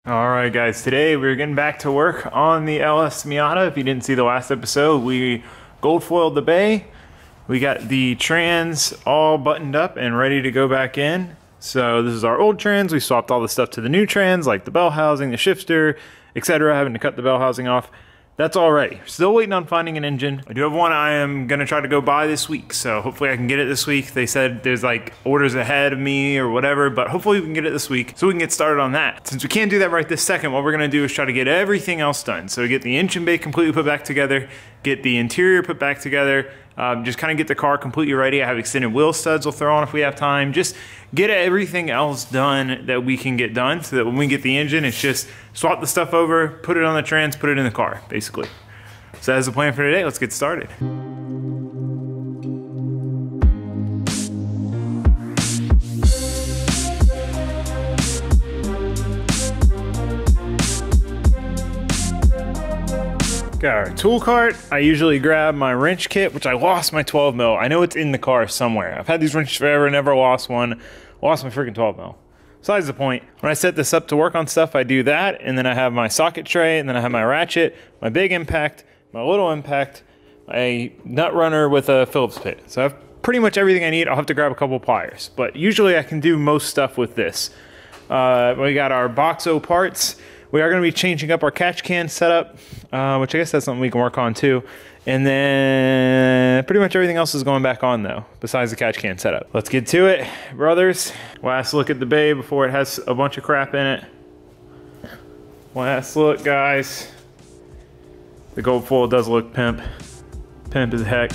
All right, guys, today we're getting back to work on the LS Miata. If you didn't see the last episode, we gold foiled the bay. We got the trans all buttoned up and ready to go back in. So this is our old trans. We swapped all the stuff to the new trans, like the bell housing, the shifter, etc. Having to cut the bell housing off. That's all ready. Still waiting on finding an engine. I do have one I am gonna try to go buy this week, so hopefully I can get it this week. They said there's like orders ahead of me or whatever, but hopefully we can get it this week so we can get started on that. Since we can't do that right this second, what we're gonna do is try to get everything else done. So get the engine bay completely put back together, get the interior put back together, just kind of get the car completely ready. I have extended wheel studs we'll throw on if we have time. Just get everything else done that we can get done so that when we get the engine, it's just swap the stuff over, put it on the trans, put it in the car, basically. So that's the plan for today. Let's get started. Got our tool cart. I usually grab my wrench kit, which I lost my 12 mil. I know it's in the car somewhere. I've had these wrenches forever, never lost one. Lost my freaking 12 mil. Besides the point, when I set this up to work on stuff, I do that, and then I have my socket tray, and then I have my ratchet, my big impact, my little impact, a nut runner with a Phillips pit. So I have pretty much everything I need. I'll have to grab a couple pliers, but usually I can do most stuff with this. We got our Boxo parts. We are going to be changing up our catch can setup, which I guess that's something we can work on too. And then pretty much everything else is going back on though, besides the catch can setup. Let's get to it, brothers. Last look at the bay before it has a bunch of crap in it. Last look, guys. The gold foil does look pimp. Pimp as heck.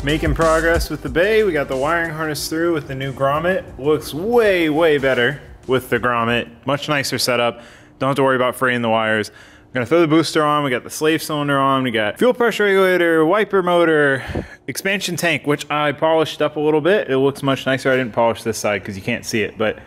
Making progress with the bay. We got the wiring harness through with the new grommet. Looks way, way better with the grommet. Much nicer setup. Don't have to worry about fraying the wires. I'm gonna throw the booster on. We got the slave cylinder on. We got fuel pressure regulator, wiper motor, expansion tank, which I polished up a little bit. It looks much nicer. I didn't polish this side because you can't see it, but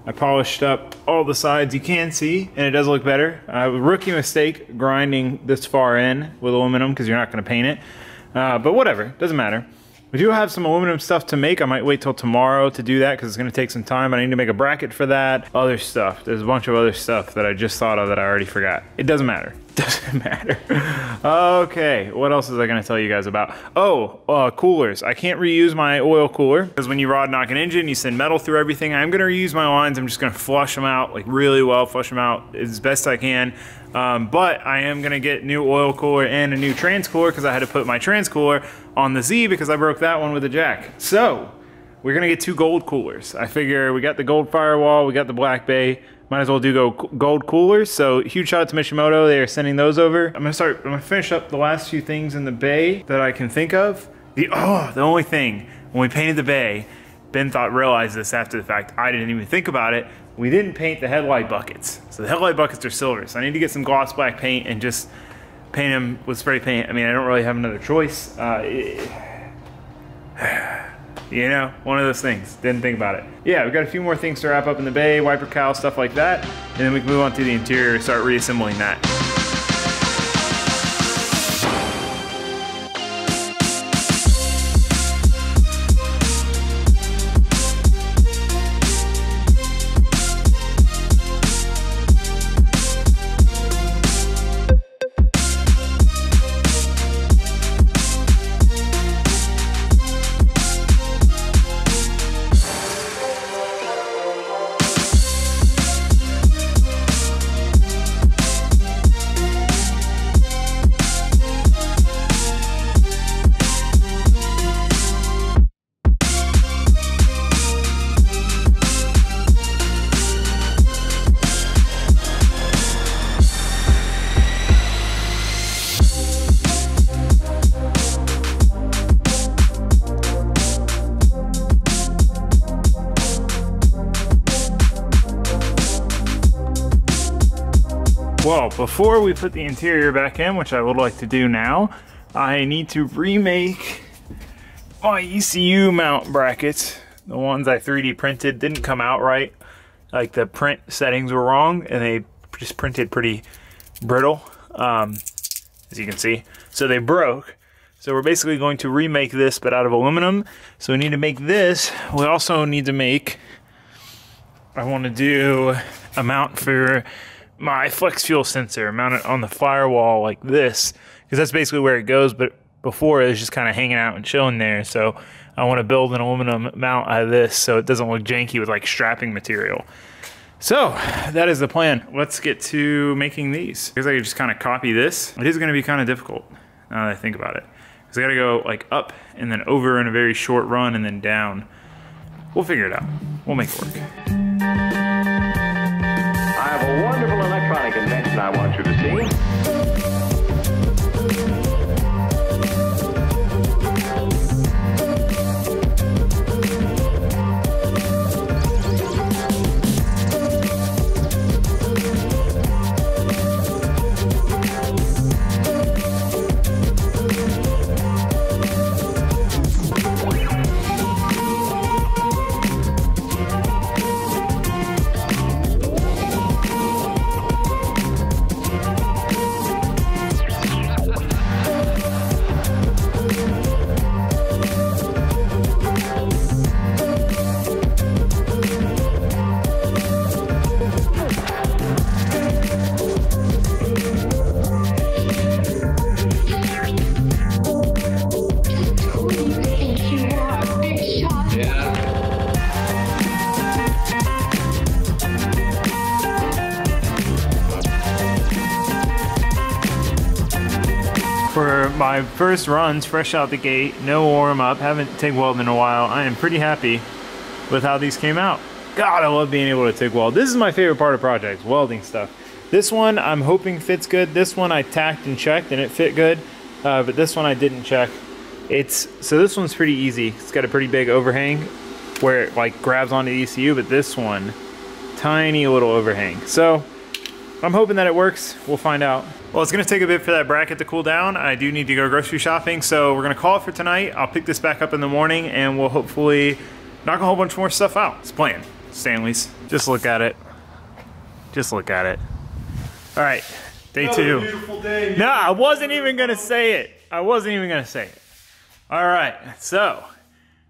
I polished up all the sides you can see, and it does look better. Rookie mistake grinding this far in with aluminum because you're not gonna paint it. But whatever, doesn't matter. We do have some aluminum stuff to make. I might wait till tomorrow to do that because it's gonna take some time. I need to make a bracket for that. Other stuff, there's a bunch of other stuff that I just thought of that I already forgot. It doesn't matter, doesn't matter. Okay, what else was I gonna tell you guys about? Oh, coolers. I can't reuse my oil cooler because when you rod knock an engine, you send metal through everything. I'm gonna reuse my lines. I'm just gonna flush them out like really well, flush them out as best I can. But I am gonna get new oil cooler and a new trans cooler because I had to put my trans cooler on the Z because I broke that one with a jack. So we're gonna get two gold coolers. I figure we got the gold firewall, we got the black bay, might as well do gold coolers. So huge shout out to Mishimoto, they are sending those over. I'm gonna finish up the last few things in the bay that I can think of. The only thing, when we painted the bay, Ben realized this after the fact, I didn't even think about it. We didn't paint the headlight buckets. So the headlight buckets are silver. So I need to get some gloss black paint and just paint them with spray paint. I mean, I don't really have another choice. You know, one of those things. Didn't think about it. Yeah, we've got a few more things to wrap up in the bay, wiper cowl, stuff like that. And then we can move on to the interior and start reassembling that. Well, before we put the interior back in, which I would like to do now, I need to remake my ECU mount brackets. The ones I 3D printed didn't come out right. Like the print settings were wrong and they just printed pretty brittle, as you can see. So they broke. So we're basically going to remake this, but out of aluminum. So we need to make this. We also need to make, I want to do a mount for my flex fuel sensor, mount it on the firewall like this, because that's basically where it goes, but before it was just kind of hanging out and chilling there. So I want to build an aluminum mount out of this so it doesn't look janky with like strapping material. So that is the plan. Let's get to making these. Because I could just kind of copy this. It is going to be kind of difficult now that I think about it. Because I got to go like up and then over in a very short run and then down. We'll figure it out. We'll make it work. I have a wonderful electronic invention I want you to see. For my first runs, fresh out the gate, no warm up, haven't TIG welded in a while, I am pretty happy with how these came out. God, I love being able to TIG weld. This is my favorite part of projects, welding stuff. This one I'm hoping fits good. This one I tacked and checked and it fit good, but this one I didn't check. So this one's pretty easy. It's got a pretty big overhang where it like grabs onto the ECU, but this one, tiny little overhang. So I'm hoping that it works. We'll find out. Well, it's gonna take a bit for that bracket to cool down. I do need to go grocery shopping, so we're gonna call it for tonight. I'll pick this back up in the morning and we'll hopefully knock a whole bunch more stuff out. It's playing. Stanley's. Just look at it. Just look at it. All right, day two. Beautiful day. No, I wasn't even gonna say it. I wasn't even gonna say it. All right, so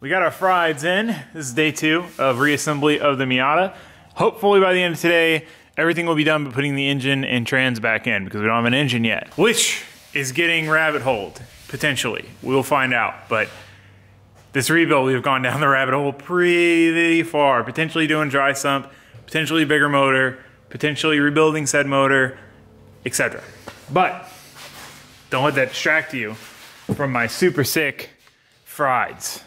we got our frieds in. This is day 2 of reassembly of the Miata. Hopefully by the end of today, everything will be done but putting the engine and trans back in because we don't have an engine yet, which is getting rabbit holed, potentially. We'll find out, but this rebuild, we've gone down the rabbit hole pretty far, potentially doing dry sump, potentially bigger motor, potentially rebuilding said motor, etc. But don't let that distract you from my super sick frieds.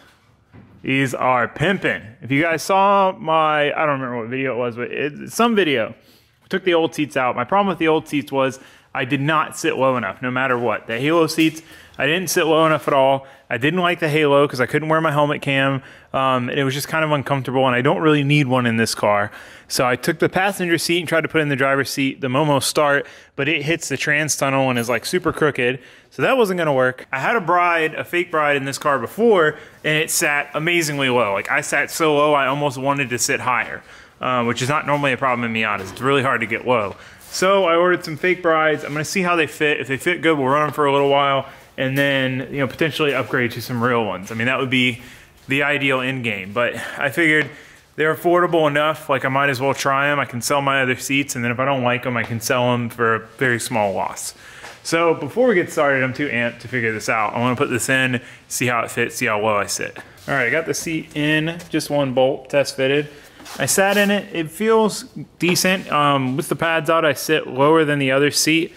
These are pimping. If you guys saw my, I don't remember what video it was, but it's some video. We took the old seats out. My problem with the old seats was I did not sit low enough, no matter what. The Halo seats, I didn't sit low enough at all. I didn't like the Halo because I couldn't wear my helmet cam. And it was just kind of uncomfortable, and I don't really need one in this car. So I took the passenger seat and tried to put in the driver's seat. The Momo start, but it hits the trans tunnel and is like super crooked. So that wasn't gonna work. I had a fake bride in this car before, and it sat amazingly low. Like I sat so low, I almost wanted to sit higher, which is not normally a problem in Miatas. It's really hard to get low. So I ordered some fake brides. I'm gonna see how they fit. If they fit good, we'll run them for a little while, and then potentially upgrade to some real ones. I mean, that would be the ideal end game, but I figured they're affordable enough, like I might as well try them. I can sell my other seats, and then if I don't like them, I can sell them for a very small loss. So before we get started, I'm too amped to figure this out. I wanna put this in, see how it fits, see how low I sit. All right, I got the seat in, just one bolt, test fitted. I sat in it, it feels decent. With the pads out, I sit lower than the other seat.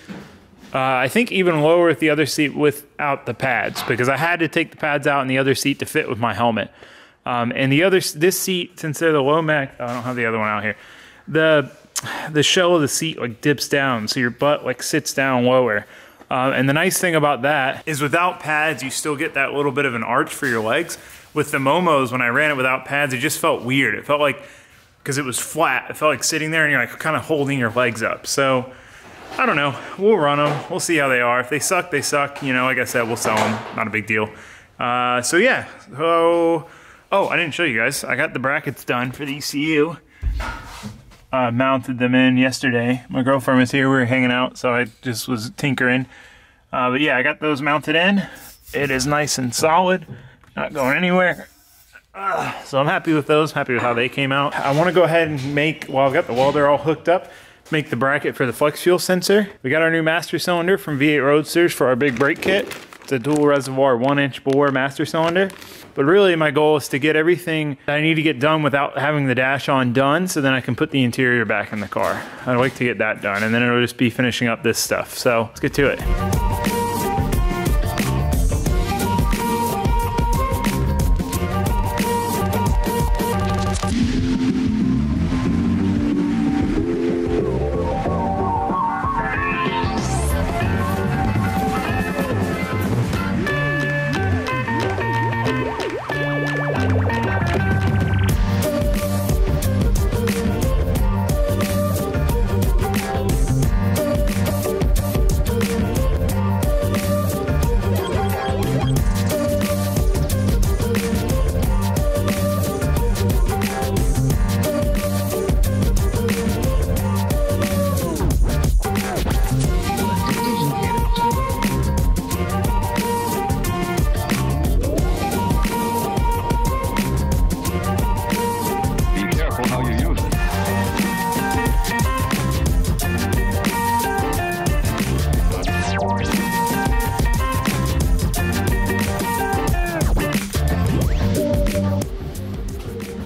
I think even lower with the other seat without the pads, because I had to take the pads out in the other seat to fit with my helmet. And this seat, since they're the Lomax, I don't have the other one out here. The shell of the seat like dips down, so your butt like sits down lower. And the nice thing about that is without pads, you still get that little bit of an arch for your legs. With the Momos, when I ran it without pads, it just felt weird. It felt like, because it was flat, it felt like sitting there and you're like kind of holding your legs up. So I don't know. We'll run them. We'll see how they are. If they suck, they suck. You know, like I said, we'll sell them. Not a big deal. So yeah. So, oh, I didn't show you guys. I got the brackets done for the ECU. Mounted them in yesterday. My girlfriend was here. We were hanging out, so I just was tinkering. But yeah, I got those mounted in. It is nice and solid. Not going anywhere. So I'm happy with those. Happy with how they came out. I want to go ahead and make, while I've got the welder all hooked up, make the bracket for the flex fuel sensor. We got our new master cylinder from V8 Roadsters for our big brake kit. It's a dual reservoir 1-inch bore master cylinder. But really my goal is to get everything that I need to get done without having the dash on done, so then I can put the interior back in the car. I'd like to get that done, and then it'll just be finishing up this stuff. So let's get to it.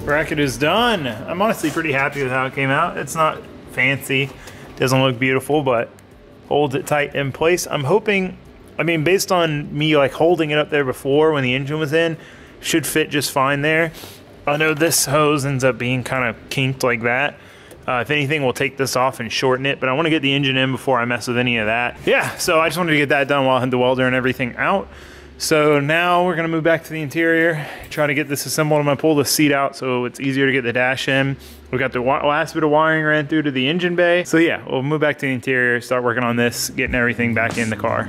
Bracket is done. I'm honestly pretty happy with how it came out. It's not fancy, doesn't look beautiful, but holds it tight in place. I'm hoping, I mean, based on me like holding it up there before when the engine was in, should fit just fine there. I know this hose ends up being kind of kinked like that. If anything, we'll take this off and shorten it, but I want to get the engine in before I mess with any of that. Yeah, so I just wanted to get that done while I had the welder and everything out. So now we're gonna move back to the interior, try to get this assembled. I'm gonna pull the seat out so it's easier to get the dash in. We got the last bit of wiring ran through to the engine bay. So yeah, we'll move back to the interior, start working on this, getting everything back in the car.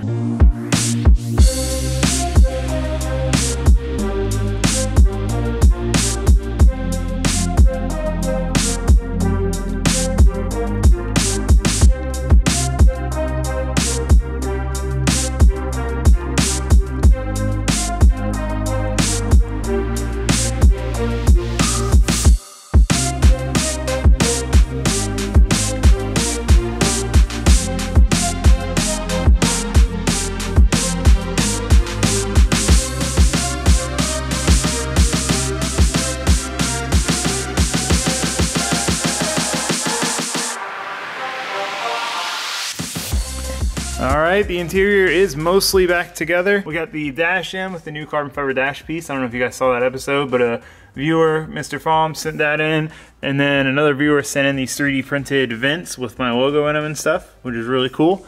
All right, the interior is mostly back together. We got the dash in with the new carbon fiber dash piece. I don't know if you guys saw that episode, but a viewer, Mr. Fahm, sent that in. And then another viewer sent in these 3D printed vents with my logo in them and stuff, which is really cool.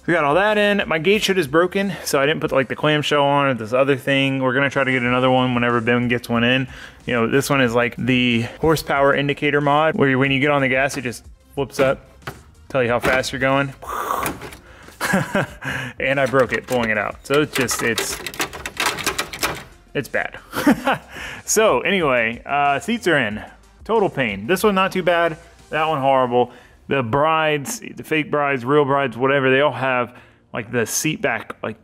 We got all that in. My gauge hood is broken, so I didn't put like the clamshell on or this other thing. We're gonna try to get another one whenever Ben gets one in. You know, this one is like the horsepower indicator mod, where when you get on the gas, it just flips up, tell you how fast you're going. And I broke it pulling it out. So it's just, it's bad. So anyway, seats are in. Total pain. This one not too bad. That one horrible. The brides, the fake brides, real brides, whatever, they all have like the seat back like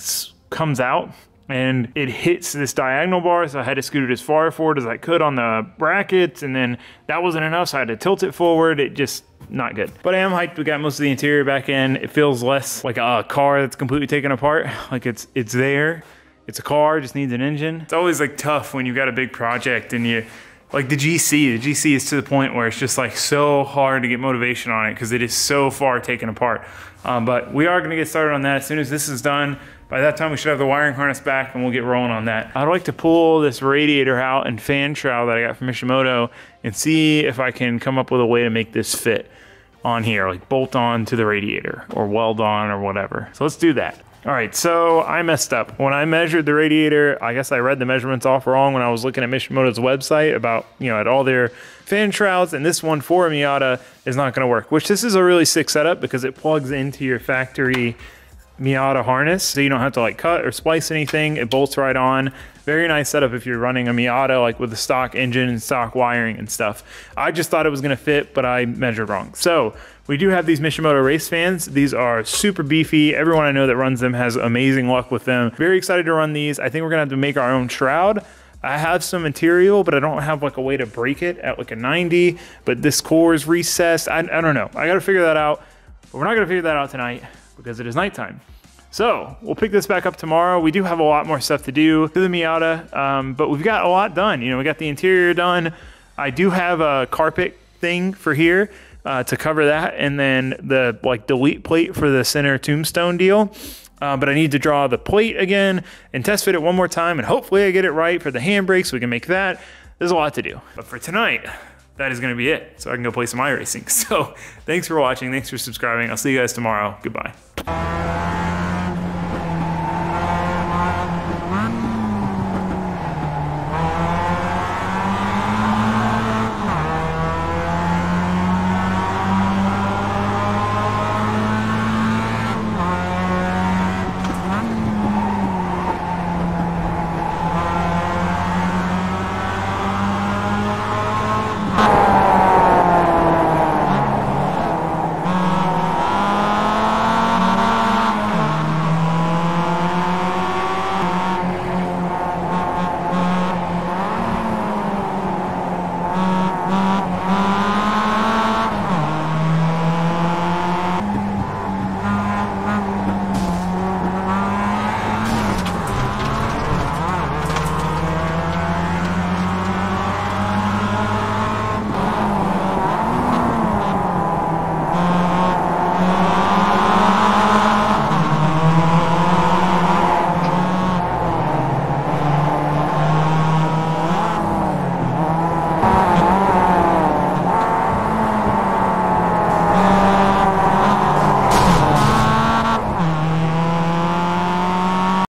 comes out and it hits this diagonal bar, so I had to scoot it as far forward as I could on the brackets, and then that wasn't enough, so I had to tilt it forward. It just, not good. But I am hyped. We got most of the interior back in. It feels less like a car that's completely taken apart. Like it's there. It's a car, just needs an engine. It's always like tough when you've got a big project and you, like the GC is to the point where it's just like so hard to get motivation on it because it is so far taken apart. But we are gonna get started on that as soon as this is done. By that time, we should have the wiring harness back and we'll get rolling on that. I'd like to pull this radiator out and fan trowel that I got from Mishimoto and see if I can come up with a way to make this fit on here, like bolt on to the radiator or weld on or whatever. So let's do that. All right, so I messed up. When I measured the radiator, I guess I read the measurements off wrong when I was looking at Mishimoto's website about, at all their fan shrouds, and this one for a Miata is not gonna work, which this is a really sick setup because it plugs into your factory Miata harness, so you don't have to like cut or splice anything. It bolts right on. Very nice setup if you're running a Miata like with the stock engine and stock wiring and stuff. I just thought it was gonna fit, but I measured wrong. So we do have these Mishimoto race fans. These are super beefy. Everyone I know that runs them has amazing luck with them. Very excited to run these. I think we're gonna have to make our own shroud. I have some material, but I don't have like a way to break it at like a 90, but this core is recessed. I don't know. I gotta figure that out, but we're not gonna figure that out tonight because it is nighttime. So we'll pick this back up tomorrow. We do have a lot more stuff to do to the Miata, but we've got a lot done. We got the interior done. I do have a carpet thing for here to cover that, and then the like delete plate for the center tombstone deal. But I need to draw the plate again and test fit it one more time, and hopefully I get it right for the handbrake so we can make that. There's a lot to do. But for tonight, that is gonna be it. So I can go play some iRacing. So thanks for watching, thanks for subscribing. I'll see you guys tomorrow. Goodbye.